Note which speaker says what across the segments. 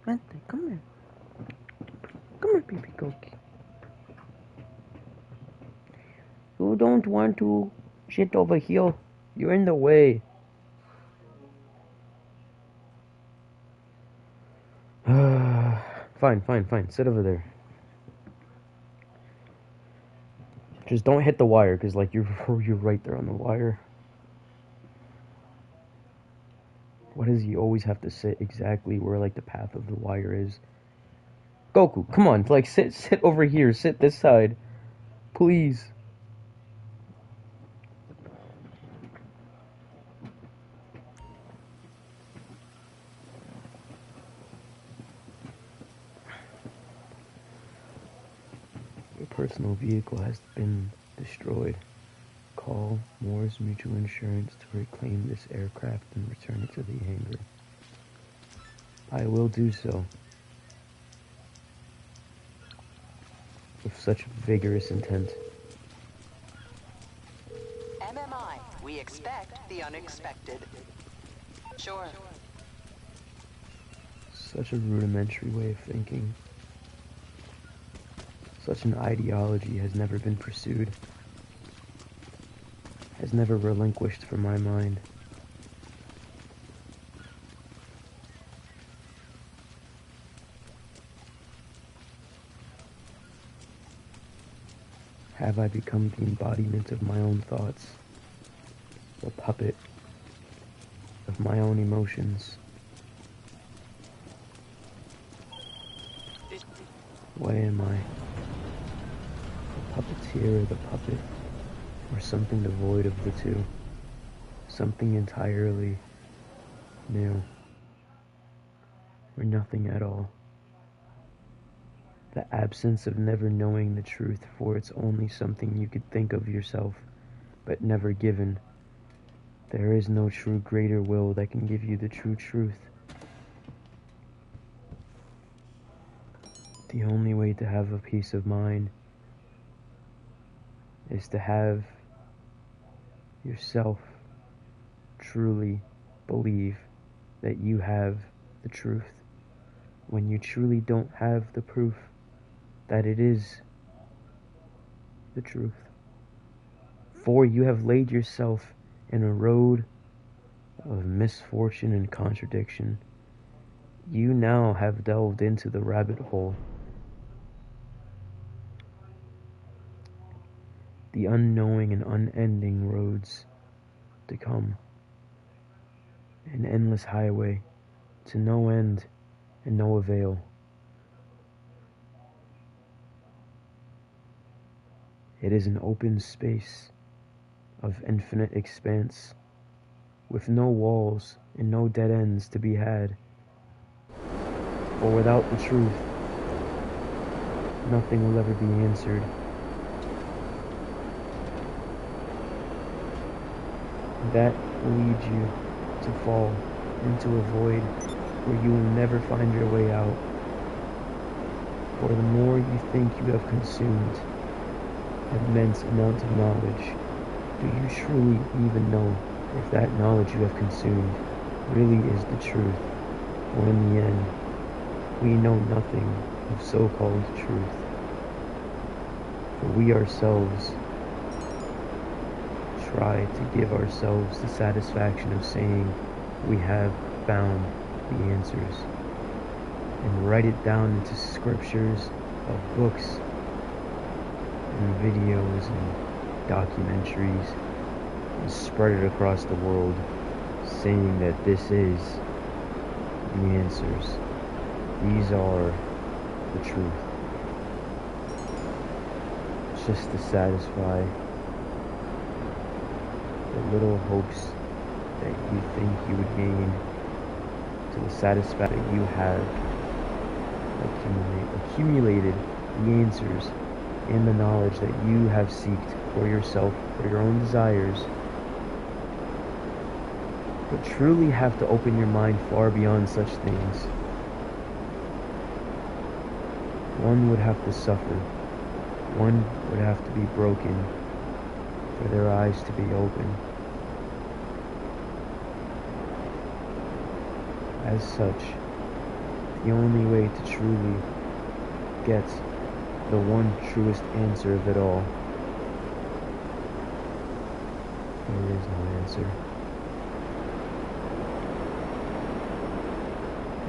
Speaker 1: Vente, come here. Come here, baby cookie. You don't want to sit over here. You're in the way. Fine. Sit over there. Just don't hit the wire, cause like you're right there on the wire. Why does he always have to sit exactly where like the path of the wire is? Goku, come on, like sit over here, sit this side, please. Your personal vehicle has been destroyed. Call Moore's Mutual Insurance to reclaim this aircraft and return it to the hangar. I will do so. With such vigorous intent.
Speaker 2: MMI, we expect the unexpected. Sure.
Speaker 1: Such a rudimentary way of thinking. Such an ideology has never been pursued. Has never relinquished from my mind. Have I become the embodiment of my own thoughts? The puppet of my own emotions? What am I? The puppeteer or the puppet? Or something devoid of the two? Something entirely new? Or nothing at all? The absence of never knowing the truth, for it's only something you could think of yourself, but never given. There is no true greater will that can give you the true truth. The only way to have a peace of mind is to have yourself truly believe that you have the truth. When you truly don't have the proof that it is the truth. For you have laid yourself in a road of misfortune and contradiction. You now have delved into the rabbit hole. The unknowing and unending roads to come. An endless highway to no end and no avail. It is an open space of infinite expanse, with no walls and no dead ends to be had. For without the truth, nothing will ever be answered. That will lead you to fall into a void where you will never find your way out. For the more you think you have consumed an immense amount of knowledge, do you truly even know if that knowledge you have consumed really is the truth? Or in the end, we know nothing of so-called truth. For we ourselves try to give ourselves the satisfaction of saying we have found the answers, and write it down into scriptures of books and videos and documentaries, and spread it across the world, saying that this is the answers. These are the truth. Just to satisfy the little hopes that you think you would gain, to the satisfaction that you have accumulated the answers and the knowledge that you have sought for yourself, for your own desires. But truly have to open your mind far beyond such things. One would have to suffer. One would have to be broken for their eyes to be open. As such, the only way to truly get the one truest answer of it all. There is no answer.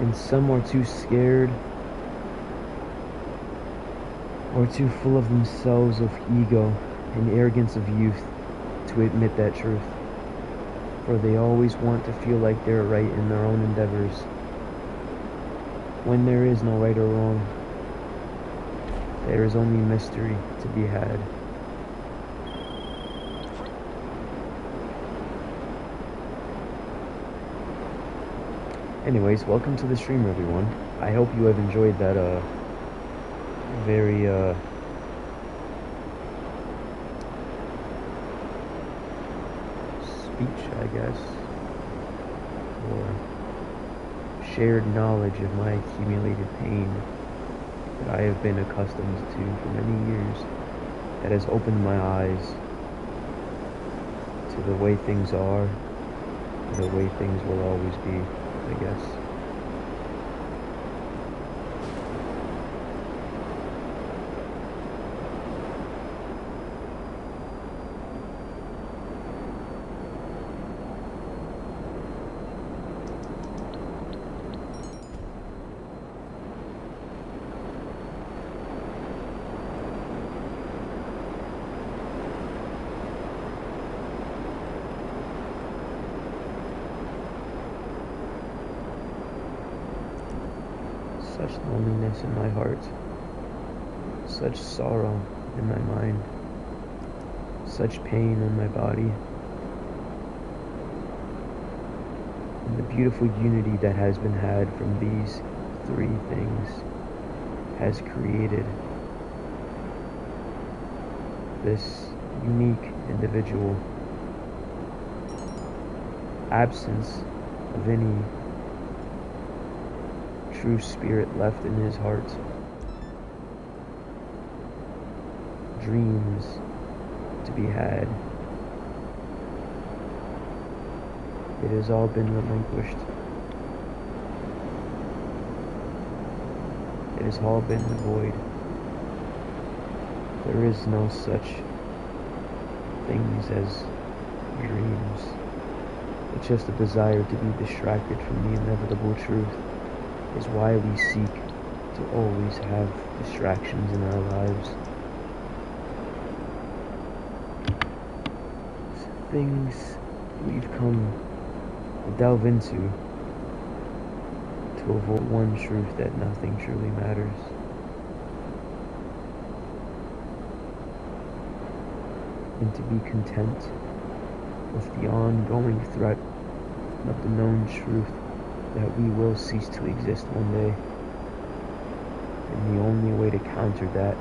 Speaker 1: And some are too scared or too full of themselves, of ego and arrogance of youth, to admit that truth. For they always want to feel like they're right in their own endeavors, when there is no right or wrong. There is only mystery to be had. Anyways, welcome to the stream, everyone. I hope you have enjoyed that very speech, I guess, or shared knowledge of my accumulated pain that I have been accustomed to for many years, that has opened my eyes to the way things are, and the way things will always be, I guess. Such loneliness in my heart, such sorrow in my mind, such pain in my body, and the beautiful unity that has been had from these three things has created this unique individual. Absence of any true spirit left in his heart. Dreams to be had. It has all been relinquished. It has all been the void. There is no such things as dreams. It's just a desire to be distracted from the inevitable truth. Is why we seek to always have distractions in our lives. Things we've come to delve into to avoid one truth, that nothing truly matters. And to be content with the ongoing threat of the known truth that we will cease to exist one day. And the only way to counter that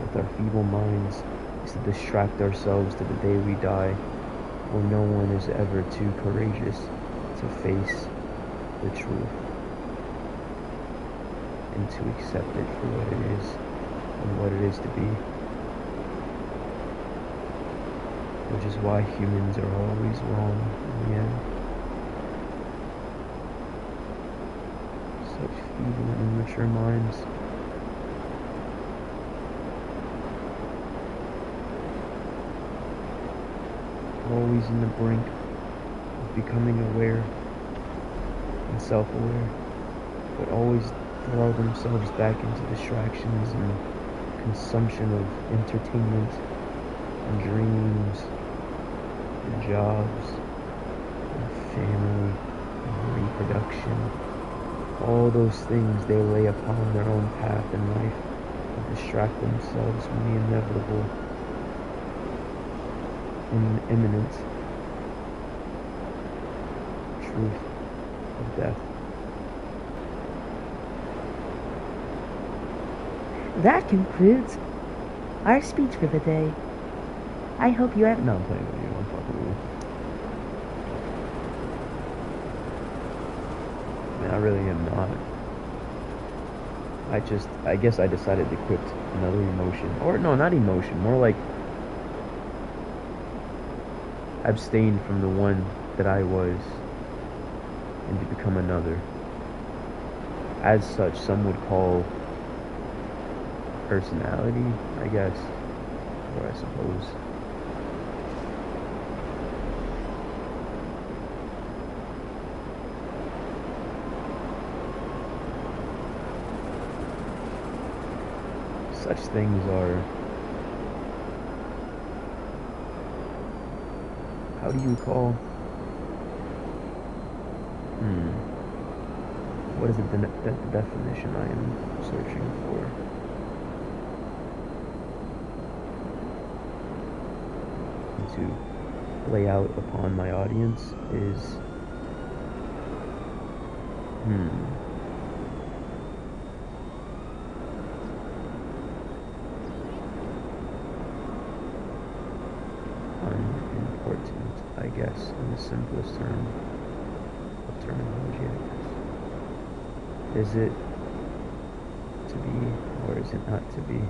Speaker 1: with our feeble minds is to distract ourselves to the day we die, where no one is ever too courageous to face the truth and to accept it for what it is and what it is to be. Which is why humans are always wrong in the end. Such feeble and immature minds. Always in the brink of becoming aware and self-aware, but always throw themselves back into distractions and consumption of entertainment and dreams and jobs and family and reproduction. All those things they lay upon their own path in life and distract themselves from the inevitable and imminent truth of death.
Speaker 3: That concludes our speech for the day. I hope you have...
Speaker 1: No, I'm playing with you. I'm fucking with you. I mean, I really am not. I guess I decided to quit another emotion. Or, no, not emotion. More like abstain from the one that I was and to become another. as such some would call personality, I guess, or I suppose. Such things are, how do you call, what is it, the definition I am searching for? To lay out upon my audience is, unimportant, I guess, in the simplest term of terminology, I guess. Is it to be, or is it not to be?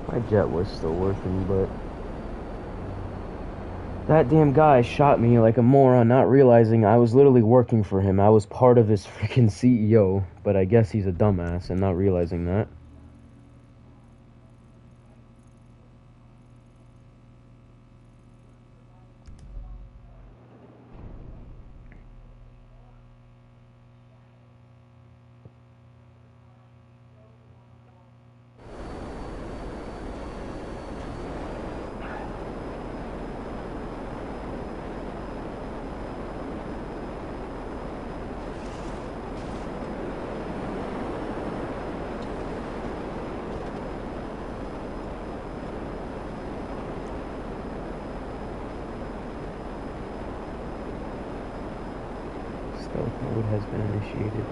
Speaker 1: My jet was still working, but that damn guy shot me like a moron, not realizing I was literally working for him. I was part of his freaking CEO, but I guess he's a dumbass and not realizing that. Stealth mode has been initiated.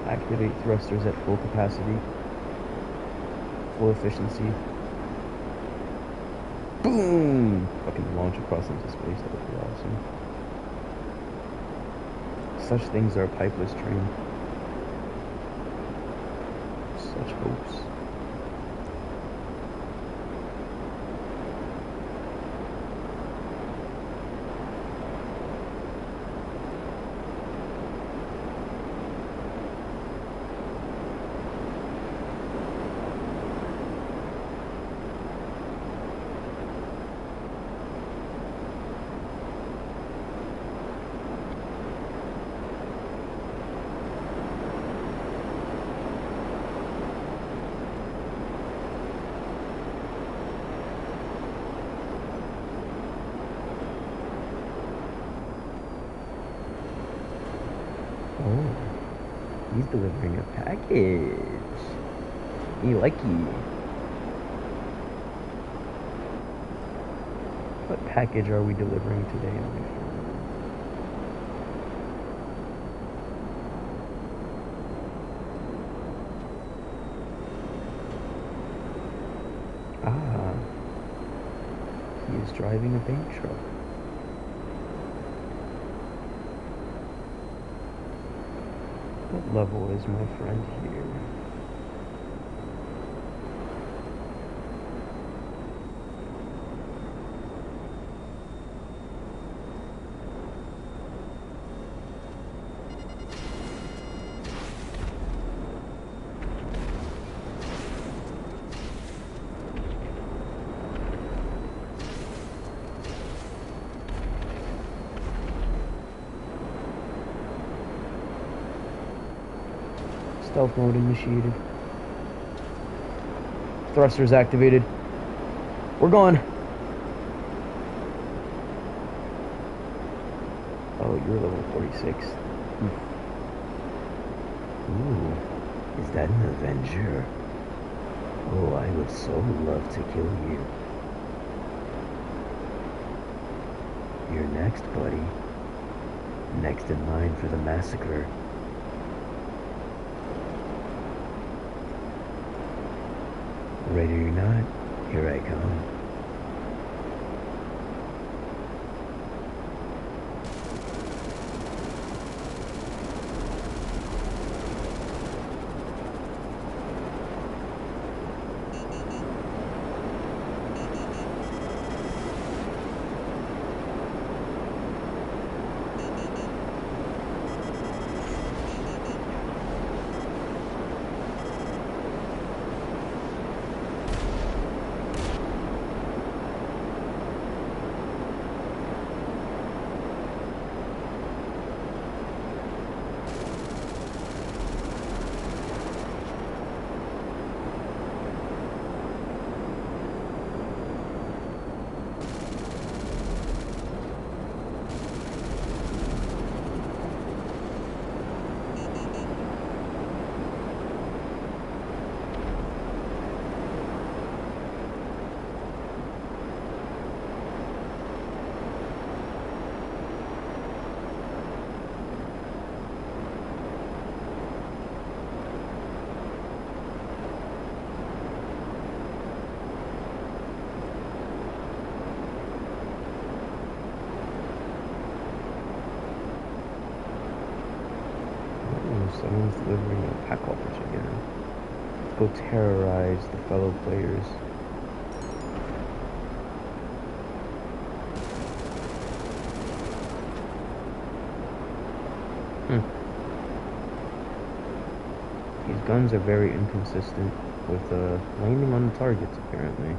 Speaker 1: Activate thrusters at full capacity. Full efficiency. Boom! Fucking launch across into space. That would be awesome. Such things are a pipeless train. Such hopes. He's delivering a package. You likey. What package are we delivering today, my friend? Ah, he is driving a bank truck. What level is my friend here? Stealth mode initiated. Thrusters activated. We're going. Oh, you're level 46. Ooh, is that an Avenger? Oh, I would so love to kill you. You're next, buddy. Next in line for the massacre. Ready or not, here I come. Someone's delivering a pack offers again. Let's go terrorize the fellow players. These guns are very inconsistent with landing on the targets, apparently.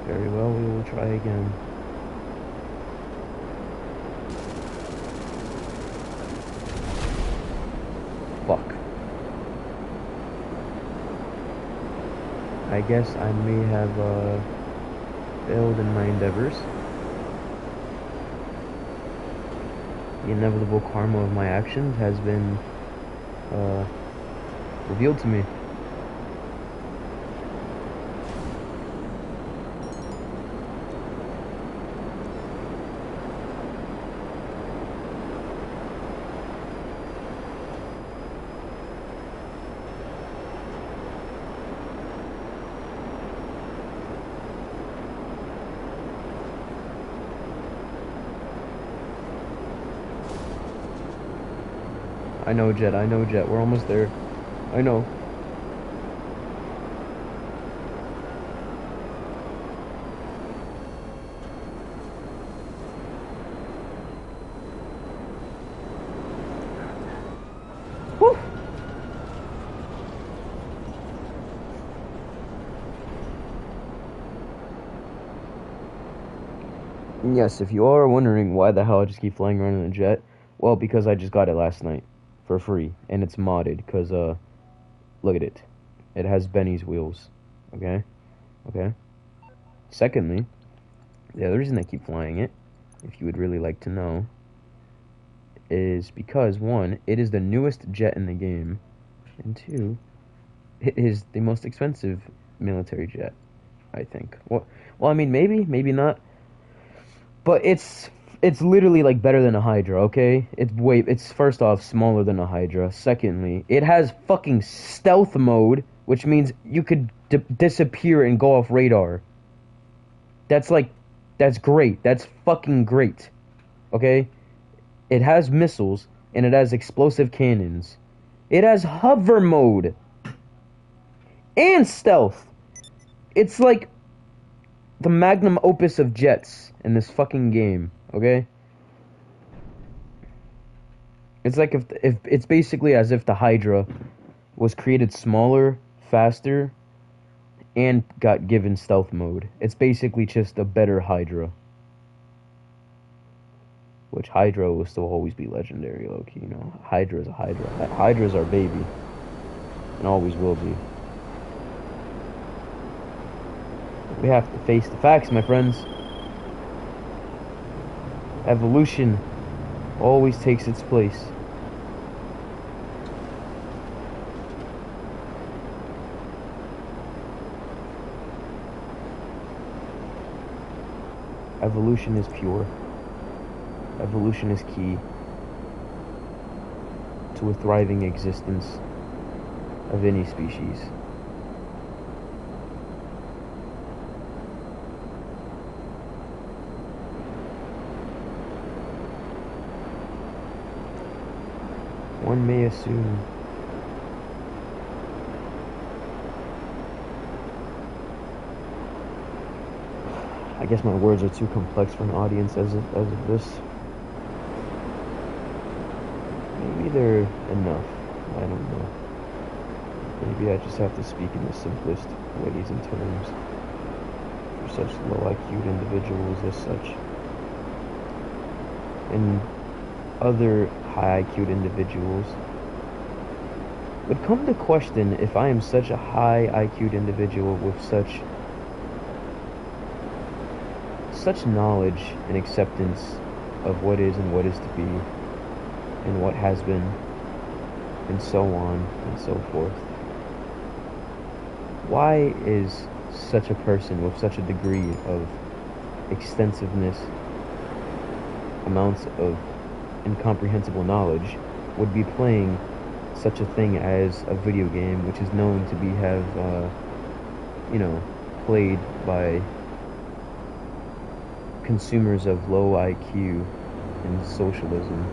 Speaker 1: Very well, we will try again. Fuck. I guess I may have failed in my endeavors. The inevitable karma of my actions has been revealed to me. I know, Jet. I know, Jet. We're almost there. I know. Whew. Yes, if you are wondering why the hell I just keep flying around in a jet, well, because I just got it last night. for free, and it's modded, because, look at it. It has Benny's wheels, okay? Okay? Secondly, the other reason I keep flying it, if you would really like to know, is because, one, it is the newest jet in the game, and two, it is the most expensive military jet, I think. Well, I mean, maybe not, but it's literally like better than a Hydra, okay? It's first off smaller than a Hydra. Secondly, it has fucking stealth mode, which means you could disappear and go off radar. That's great. That's fucking great. Okay? It has missiles, and it has explosive cannons. It has hover mode. And stealth. It's like the magnum opus of jets in this fucking game, okay? It's like if it's basically as if the Hydra was created smaller, faster, and got given stealth mode. It's basically just a better Hydra. Which Hydra will still always be legendary, low-key, you know. Hydra is a Hydra. Hydra's our baby. And always will be. We have to face the facts, my friends. Evolution always takes its place. Evolution is pure. Evolution is key to a thriving existence of any species. One may assume I guess my words are too complex for an audience as of this. Maybe they're enough. I don't know. Maybe I just have to speak in the simplest ways and terms for such low IQ individuals as such. And other high IQ individuals would come to question if I am such a high IQ individual with such knowledge and acceptance of what is and what is to be and what has been and so on and so forth. Why is such a person with such a degree of extensiveness, amounts of incomprehensible knowledge, would be playing such a thing as a video game which is known to be played by consumers of low IQ and socialism?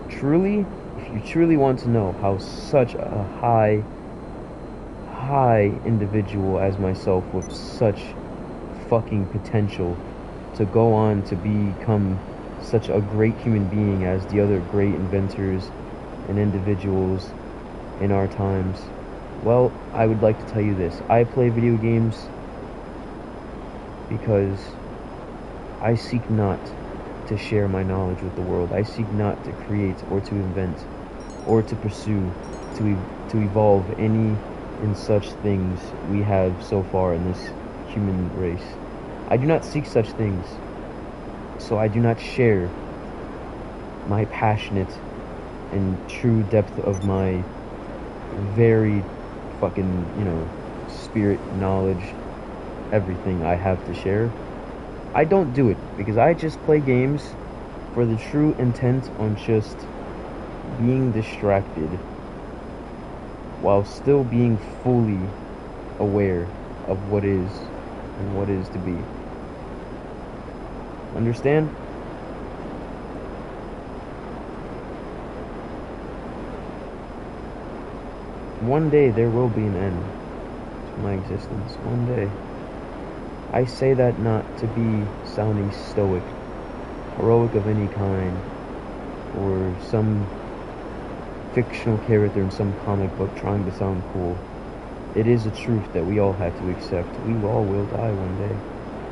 Speaker 1: Truly, if you truly want to know how such a high individual as myself with such fucking potential to go on to become such a great human being as the other great inventors and individuals in our times, well, I would like to tell you this. I play video games because I seek not to share my knowledge with the world. I seek not to create or to invent or to pursue, to evolve any in such things we have so far in this human race. I do not seek such things, so I do not share my passionate and true depth of my very fucking, spirit, knowledge, everything I have to share. I don't do it because I just play games for the true intent on just being distracted while still being fully aware of what is and what is to be. Understand? One day there will be an end to my existence. One day. I say that not to be sounding stoic, heroic of any kind, or some fictional character in some comic book trying to sound cool. It is a truth that we all have to accept. We all will die one day.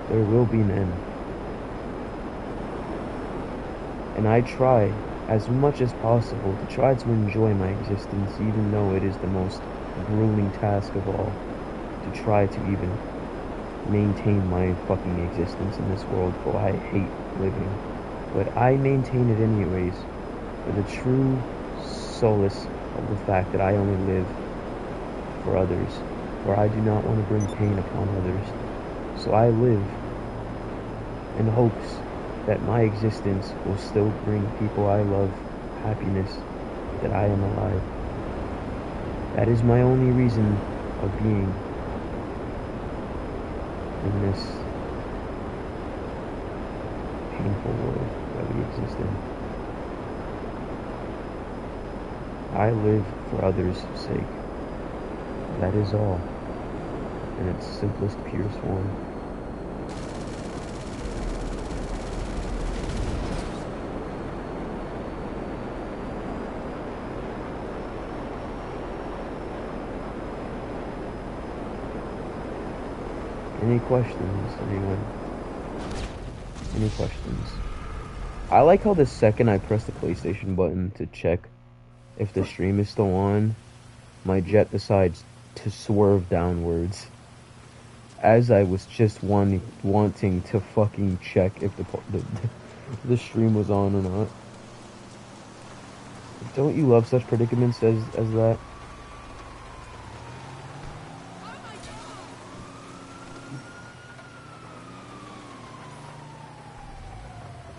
Speaker 1: There will be an end. And I try as much as possible to try to enjoy my existence, even though it is the most grueling task of all to try to even maintain my fucking existence in this world, for I hate living. But I maintain it anyways, for the true solace of the fact that I only live for others, for I do not want to bring pain upon others. So I live in hopes that my existence will still bring people I love happiness, that I am alive. That is my only reason of being in this painful world that we exist in. I live for others' sake. That is all, in its simplest, purest form. Any questions, anyone? Any questions? I like how the second I press the PlayStation button to check if the stream is still on, my jet decides to swerve downwards. As I was just wanting to fucking check if the stream was on or not. Don't you love such predicaments as that?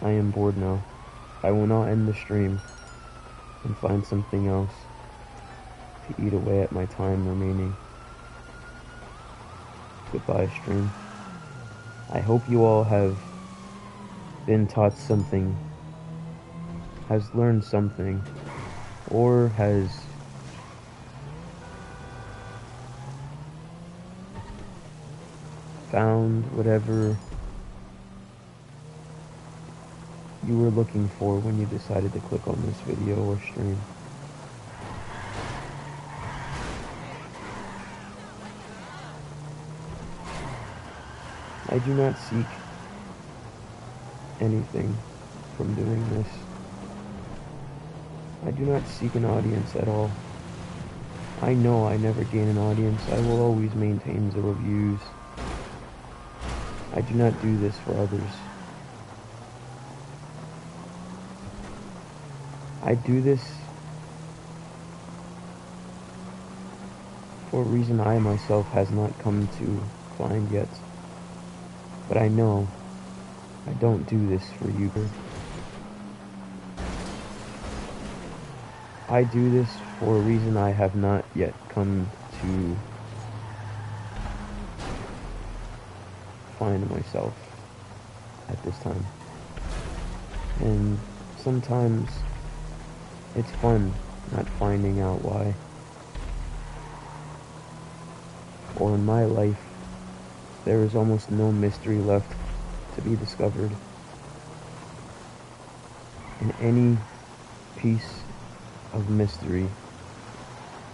Speaker 1: I am bored now. I will not end the stream and find something else to eat away at my time remaining. Goodbye, stream. I hope you all have been taught something, has learned something, or has found whatever you were looking for when you decided to click on this video or stream. I do not seek anything from doing this. I do not seek an audience at all. I know I never gain an audience. I will always maintain 0 views. I do not do this for others. I do this for a reason I myself has not come to find yet. But I know I don't do this for you. I do this for a reason I have not yet come to find myself at this time. And sometimes it's fun not finding out why. Or in my life, there is almost no mystery left to be discovered. And any piece of mystery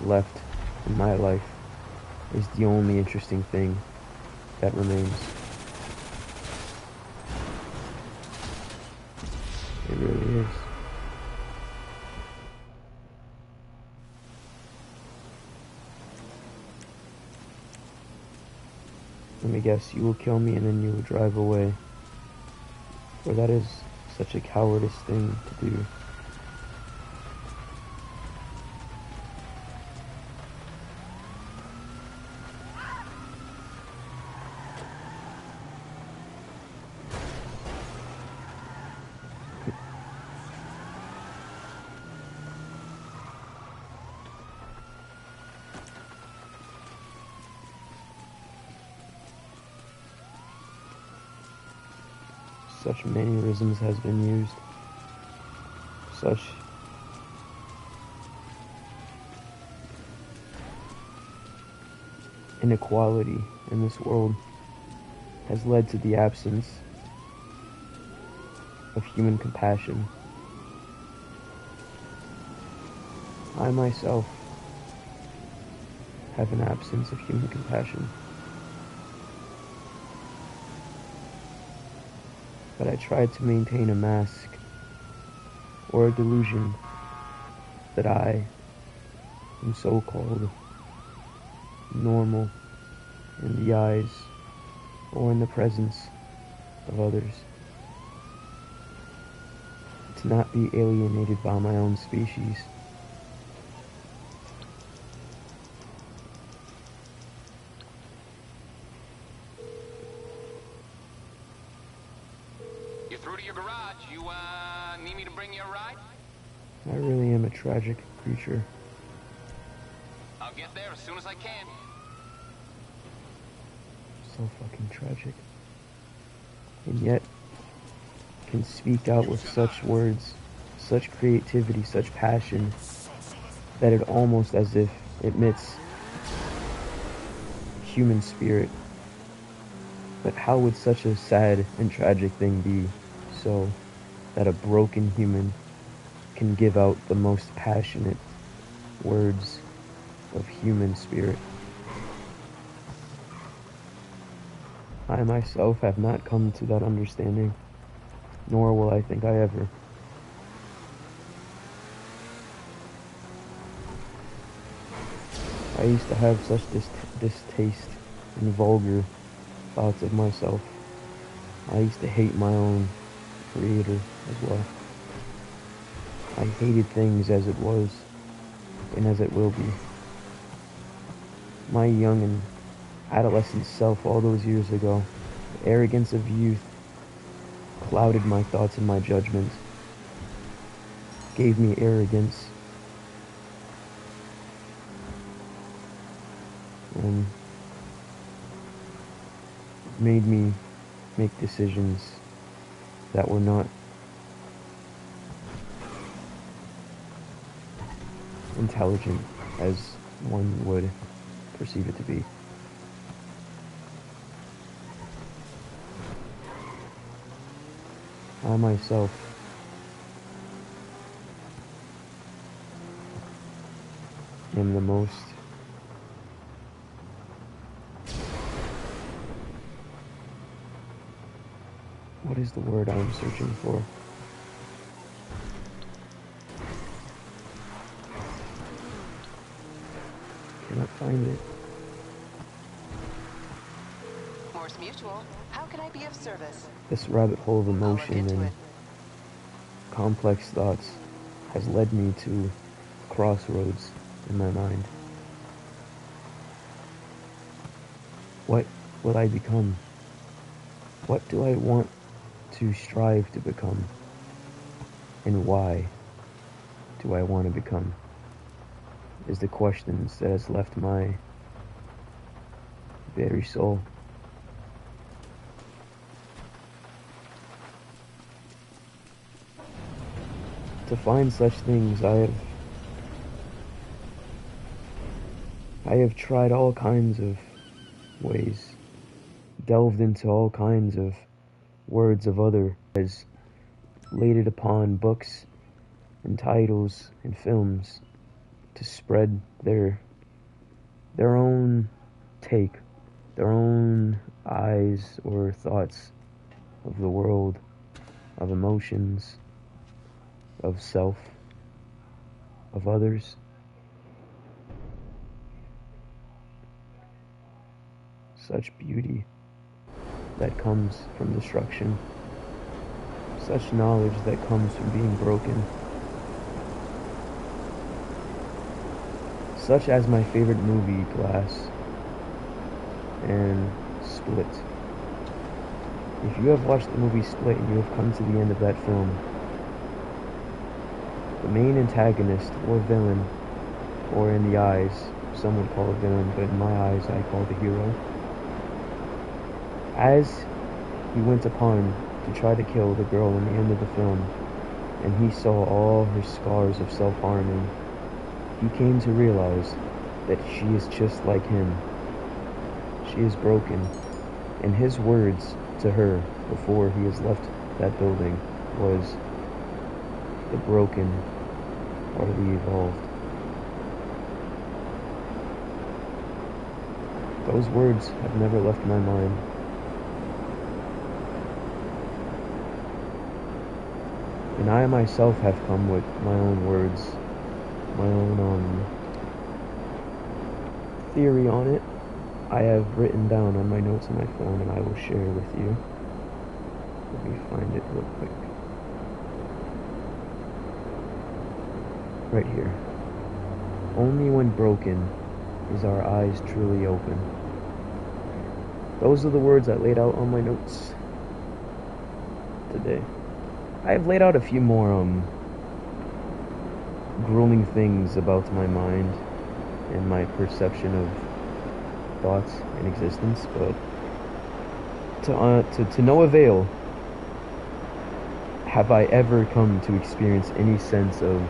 Speaker 1: left in my life is the only interesting thing that remains. It really is. Let me guess, you will kill me and then you will drive away. For that is such a cowardice thing to do. Such mannerisms has been used. Such inequality in this world has led to the absence of human compassion. I myself have an absence of human compassion. But I tried to maintain a mask or a delusion that I am so-called normal in the eyes or in the presence of others. To not be alienated by my own species.
Speaker 4: You're through to your garage. You, need me to bring you a ride?
Speaker 1: I really am a tragic creature.
Speaker 4: I'll get there as soon as I can.
Speaker 1: So fucking tragic. And yet, can speak out with such words, such creativity, such passion, that it almost as if emits human spirit. But how would such a sad and tragic thing be so that a broken human can give out the most passionate words of human spirit? I myself have not come to that understanding, nor will I think I ever. I used to have such distaste and vulgar thoughts of myself. I used to hate my own creator as well. I hated things as it was, and as it will be. My young and adolescent self all those years ago, the arrogance of youth clouded my thoughts and my judgment, gave me arrogance, and made me make decisions that were not intelligent as one would perceive it to be. I myself am the most what is the word I am searching for? Cannot find it.
Speaker 2: Morse Mutual, how can I be of service?
Speaker 1: This rabbit hole of
Speaker 2: I'll look
Speaker 1: emotion
Speaker 2: into
Speaker 1: and
Speaker 2: it.
Speaker 1: complex thoughts has led me to crossroads in my mind. What will I become? What do I want to strive to become? And why do I want to become? Is the questions that has left my very soul. To find such things, I have tried all kinds of ways, delved into all kinds of words of others, laid it upon books and titles and films to spread their own take, their own eyes or thoughts of the world, of emotions, of self, of others. Such beauty that comes from destruction, such knowledge that comes from being broken, such as my favorite movie, Glass and Split. If you have watched the movie Split and you have come to the end of that film, the main antagonist or villain, or in the eyes, some would call it villain, but in my eyes I call the hero, as he went upon to try to kill the girl in the end of the film, and he saw all her scars of self-harming, he came to realize that she is just like him. She is broken, and his words to her before he has left that building was, "The broken are the evolved." Those words have never left my mind. And I myself have come with my own words, my own theory on it. I have written down on my notes on my phone, and I will share with you. Let me find it real quick. Right here. Only when broken is our eyes truly open. Those are the words I laid out on my notes today. I have laid out a few more grueling things about my mind and my perception of thoughts and existence, but to no avail have I ever come to experience any sense of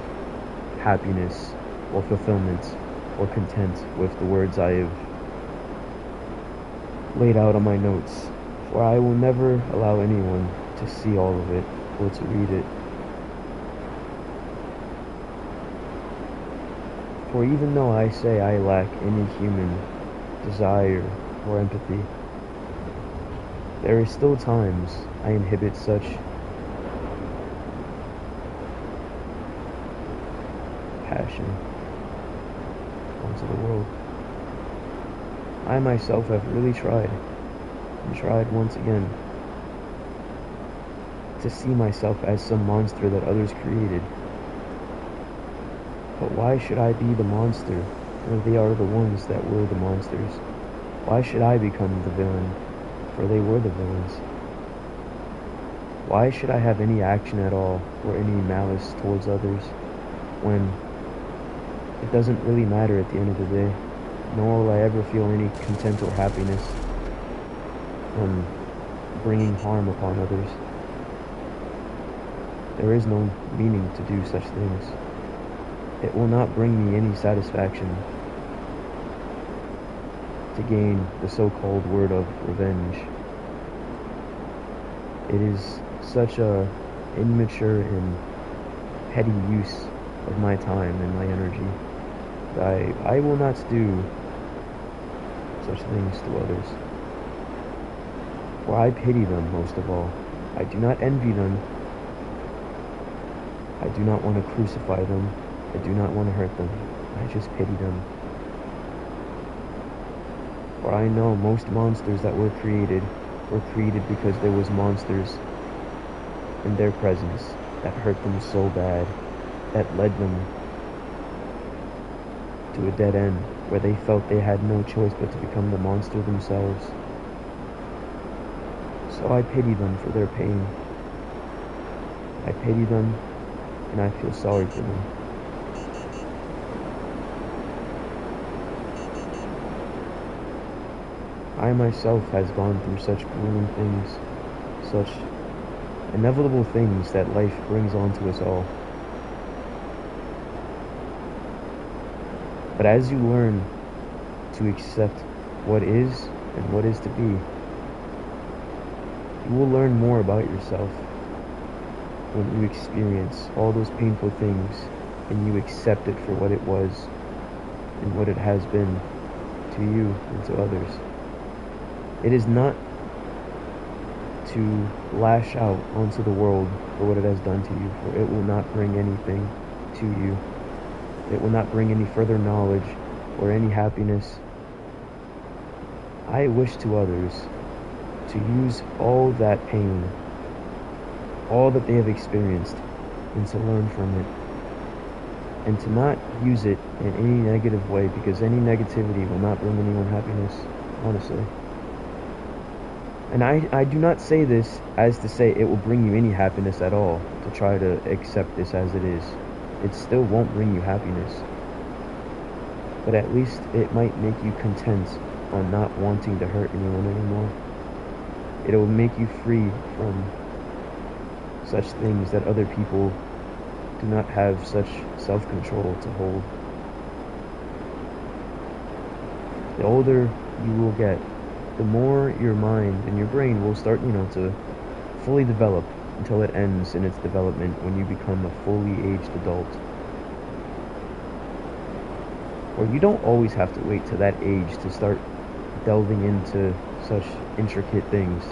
Speaker 1: happiness or fulfillment or content with the words I have laid out on my notes, for I will never allow anyone to see all of it or to read it. For even though I say I lack any human desire or empathy, there are still times I inhibit such passion onto the world. I myself have really tried, and tried once again, to see myself as some monster that others created. But why should I be the monster when they are the ones that were the monsters? Why should I become the villain, for they were the villains? Why should I have any action at all, or any malice towards others, when it doesn't really matter at the end of the day, nor will I ever feel any content or happiness from bringing harm upon others? There is no meaning to do such things. It will not bring me any satisfaction to gain the so-called word of revenge. It is such a immature and petty use of my time and my energy that I will not do such things to others. For I pity them most of all. I do not envy them. I do not want to crucify them. I do not want to hurt them. I just pity them. For I know most monsters that were created because there was monsters in their presence that hurt them so bad, that led them to a dead end, where they felt they had no choice but to become the monster themselves. So I pity them for their pain. I pity them, and I feel sorry for them. I myself has gone through such grueling things, such inevitable things that life brings onto us all. But as you learn to accept what is and what is to be, you will learn more about yourself when you experience all those painful things and you accept it for what it was and what it has been to you and to others. It is not to lash out onto the world for what it has done to you, for it will not bring anything to you. It will not bring any further knowledge or any happiness. I wish to others to use all that pain, all that they have experienced, and to learn from it, and to not use it in any negative way, because any negativity will not bring anyone happiness, honestly. And I do not say this as to say it will bring you any happiness at all, to try to accept this as it is. It still won't bring you happiness. But at least it might make you content on not wanting to hurt anyone anymore. It will make you free from such things that other people do not have such self-control to hold. The older you will get, the more your mind and your brain will start, to fully develop until it ends in its development when you become a fully aged adult. Or you don't always have to wait to that age to start delving into such intricate things.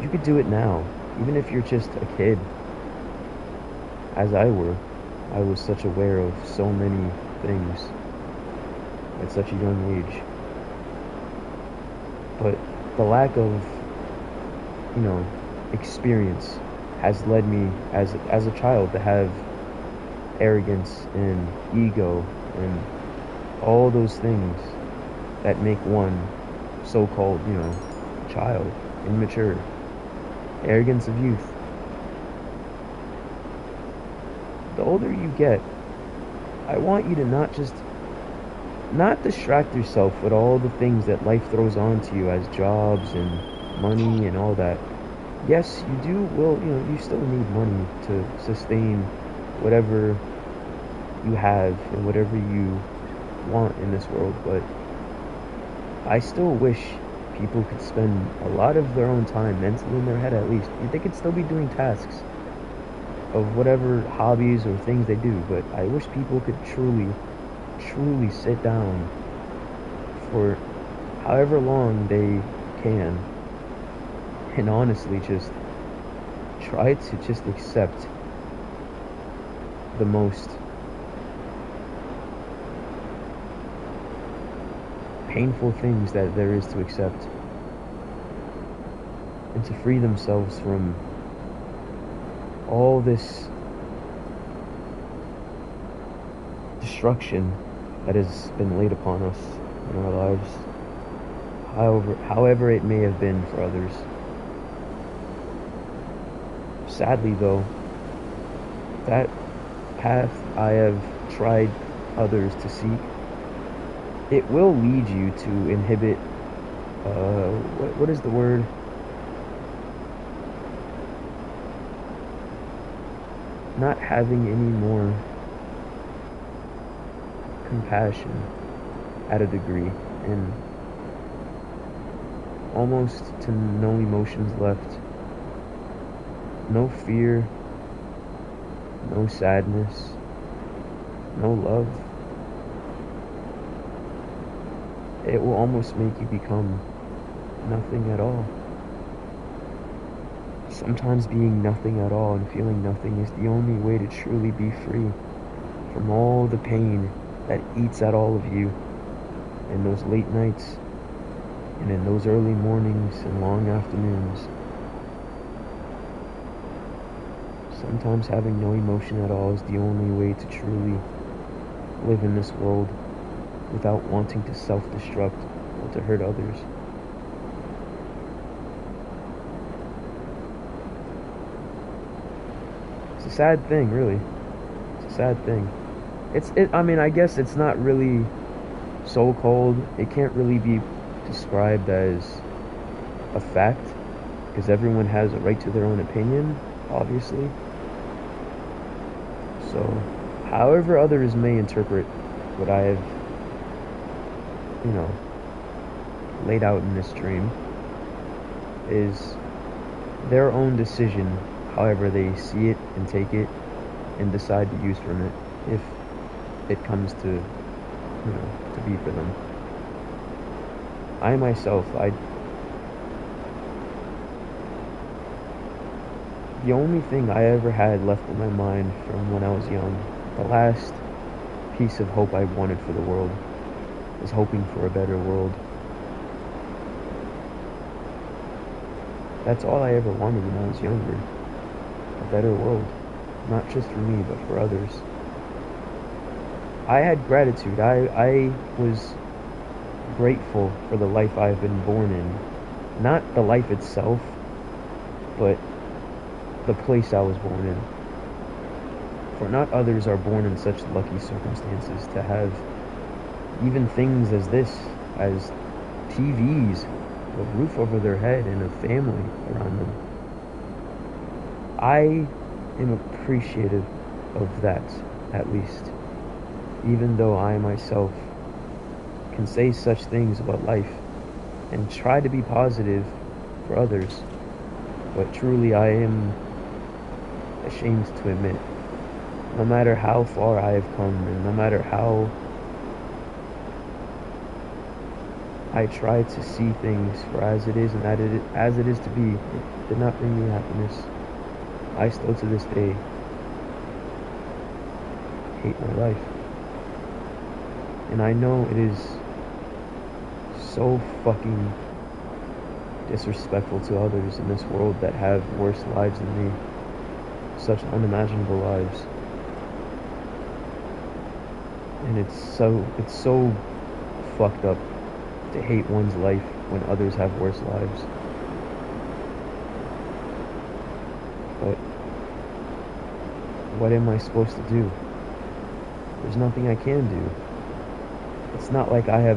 Speaker 1: You could do it now, even if you're just a kid. as I were. I was such aware of so many things at such a young age. But the lack of, experience has led me as a child to have arrogance and ego and all those things that make one so-called, child, immature, arrogance of youth. The older you get, I want you to not distract yourself with all the things that life throws onto you as jobs and money and all that. Yes, you still need money to sustain whatever you have and whatever you want in this world, but I still wish people could spend a lot of their own time, mentally in their head at least. They could still be doing tasks of whatever hobbies or things they do, but I wish people could truly sit down for however long they can and honestly just try to just accept the most painful things that there is to accept, and to free themselves from all this destruction that has been laid upon us in our lives, however it may have been for others. Sadly though, that path I have tried others to seek, it will lead you to inhibit, what is the word? Not having any more compassion at a degree, and almost to no emotions left, no fear, no sadness, no love. It will almost make you become nothing at all. Sometimes being nothing at all and feeling nothing is the only way to truly be free from all the pain that eats at all of you in those late nights and in those early mornings and long afternoons. Sometimes having no emotion at all is the only way to truly live in this world without wanting to self-destruct or to hurt others. It's a sad thing, really. It's a sad thing. I guess it's not really so cold. It can't really be described as a fact, because everyone has a right to their own opinion, obviously. So, however others may interpret what I have, laid out in this dream, is their own decision, however they see it and take it and decide to use from it, if it comes to be for them. I myself, the only thing I ever had left in my mind from when I was young, the last piece of hope I wanted for the world, was hoping for a better world. That's all I ever wanted when I was younger. A better world. Not just for me, but for others. I had gratitude. I was grateful for the life I've been born in. Not the life itself, but the place I was born in. For not others are born in such lucky circumstances to have even things as this, as TVs, a roof over their head, and a family around them. I am appreciative of that, at least. Even though I myself can say such things about life and try to be positive for others, but truly I am ashamed to admit, no matter how far I have come and no matter how I try to see things for as it is and as it is to be, it did not bring me happiness. I still to this day hate my life. And I know it is so fucking disrespectful to others in this world that have worse lives than me. Such unimaginable lives. And it's so fucked up to hate one's life when others have worse lives. But what am I supposed to do? There's nothing I can do. It's not like I have